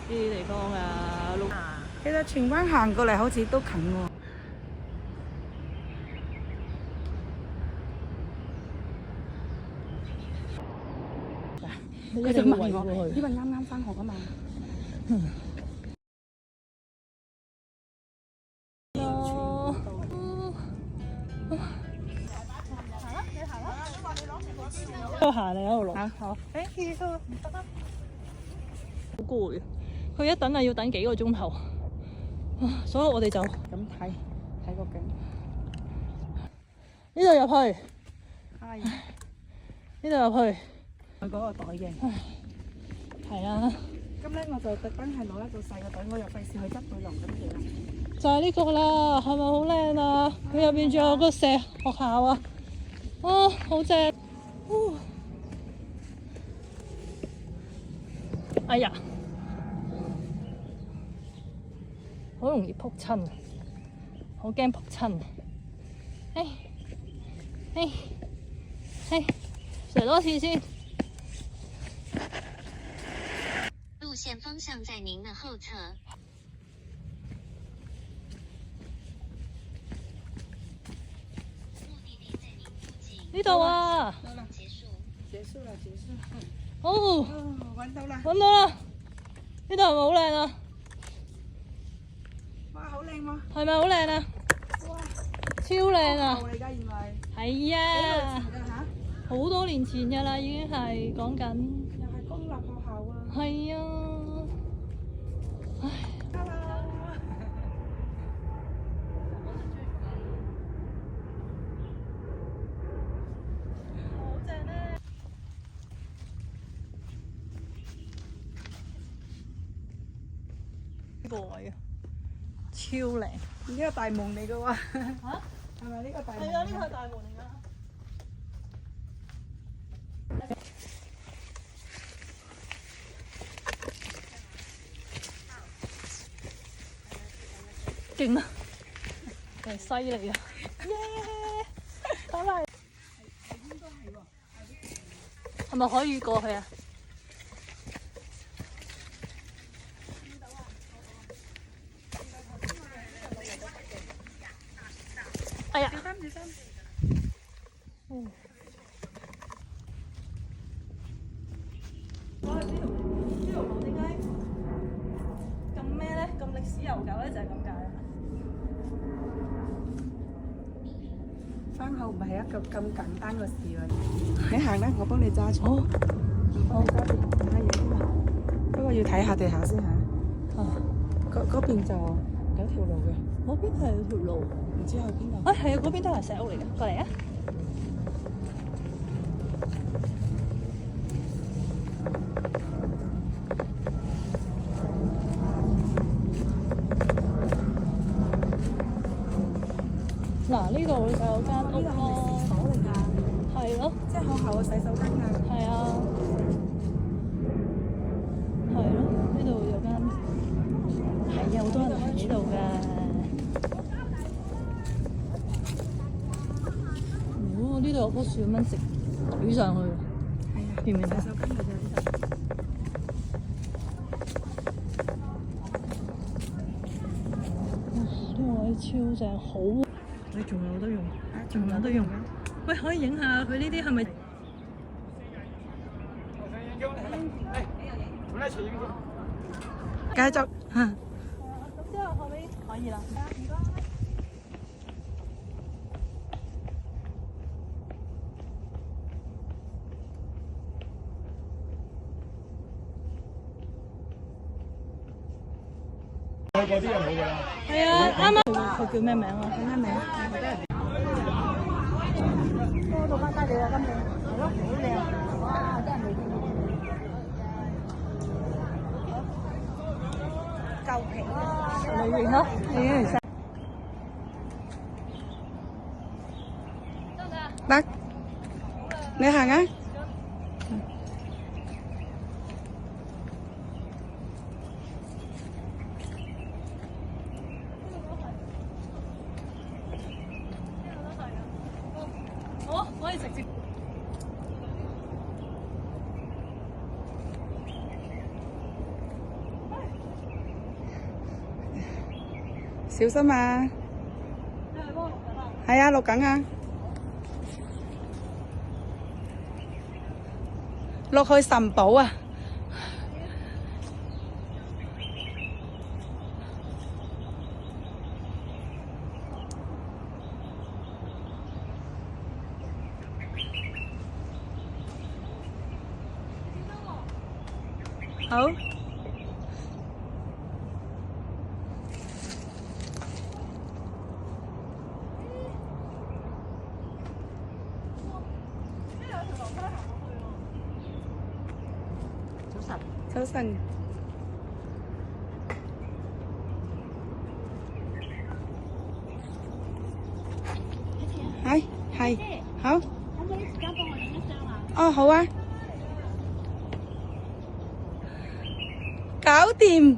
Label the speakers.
Speaker 1: 啲地方啊。
Speaker 2: 其實荃灣行過嚟好似都近喎。佢就問我，因為啱啱返學啊嘛。
Speaker 1: 我行你喺度錄。
Speaker 2: 好。
Speaker 1: Thank you。好攰，佢一等啊要等幾個鐘頭，所以我哋就咁
Speaker 2: 睇個景。
Speaker 1: 呢度入去，
Speaker 2: 係。
Speaker 1: 呢度入去。
Speaker 2: 嗰個袋嘅。
Speaker 1: 係啊。
Speaker 2: 咁咧我就特登係攞一個細個袋，我又費事去執佢落咁嘢啦。
Speaker 1: 就係呢個啦，係咪好靚啊？佢入邊仲有個學校啊，好正。哎呀，好容易仆親，好驚仆親。上多次先。
Speaker 3: 路線方向在您的後側。
Speaker 1: 呢度啊！
Speaker 2: 結束啦！
Speaker 1: 哦，
Speaker 2: 揾到啦！
Speaker 1: 揾到啦！呢度係咪好靚啊？
Speaker 2: 哇，好靚喎！
Speaker 1: 係咪好靚啊？
Speaker 2: 哇，
Speaker 1: 超靚啊！
Speaker 2: 嚟㗎，原來
Speaker 1: 係啊！
Speaker 2: 嚇，
Speaker 1: 好多年前㗎啦，已經係講緊。
Speaker 2: 又係公立學校啊！
Speaker 1: 係啊！唉。呢個位啊，超靚！
Speaker 2: 呢個大門嚟嘅喎。嚇？係咪呢個大門？
Speaker 1: 係啊，呢個係大門嚟㗎。勁啊！係犀利啊！耶！得啦。
Speaker 2: 應該係喎。
Speaker 1: 係咪可以過去啊？哎呀！
Speaker 2: 小心！
Speaker 1: 哇！呢條路點解咁咩咧？咁歷史悠久咧，就係咁解啦。
Speaker 2: 翻學唔係一個咁簡單嘅事嚟。你行啦，我幫你揸住。
Speaker 1: 好。
Speaker 2: 幫你揸住，唔係嘢啫嘛。不過要睇下地下先嚇。嗰邊就有條路嘅。
Speaker 1: 嗰邊係有條路。
Speaker 2: 唔知去邊度？
Speaker 1: 係啊，嗰邊都係石屋嚟嘅，過嚟啊！嗱，呢度就有間屋咯。
Speaker 2: 鎖嚟㗎。
Speaker 1: 係咯。
Speaker 2: 即係學校嘅洗手間啊。
Speaker 1: 係啊。係咯，呢度有間。係啊，好多人喺呢度㗎。呢度有棵樹咁樣直懟上去，
Speaker 2: 係啊，
Speaker 1: 見唔見到？
Speaker 2: 洗手間嚟㗎呢度。
Speaker 1: 呢個位超正，好。你仲有得用？仲有得用？喂，可以影下佢呢啲係咪？
Speaker 2: 繼續嚇。
Speaker 1: 咁之後後尾可以啦。
Speaker 4: 嗰啲又冇㗎啦。
Speaker 1: 係啊，啱啱佢叫咩名啊？
Speaker 2: 咩名？多到翻低你啦，今年係咯，好靚！哇，真係未見過。夠平啊！
Speaker 1: 裏面咯，已經係。
Speaker 2: 得，你行啊！
Speaker 1: 好，可以直接。
Speaker 2: 小心啊！係啊，錄緊啊！落去神寶啊！好。早晨。係，好。可唔可以時間幫我影一張啊？哦，好啊。搞掂。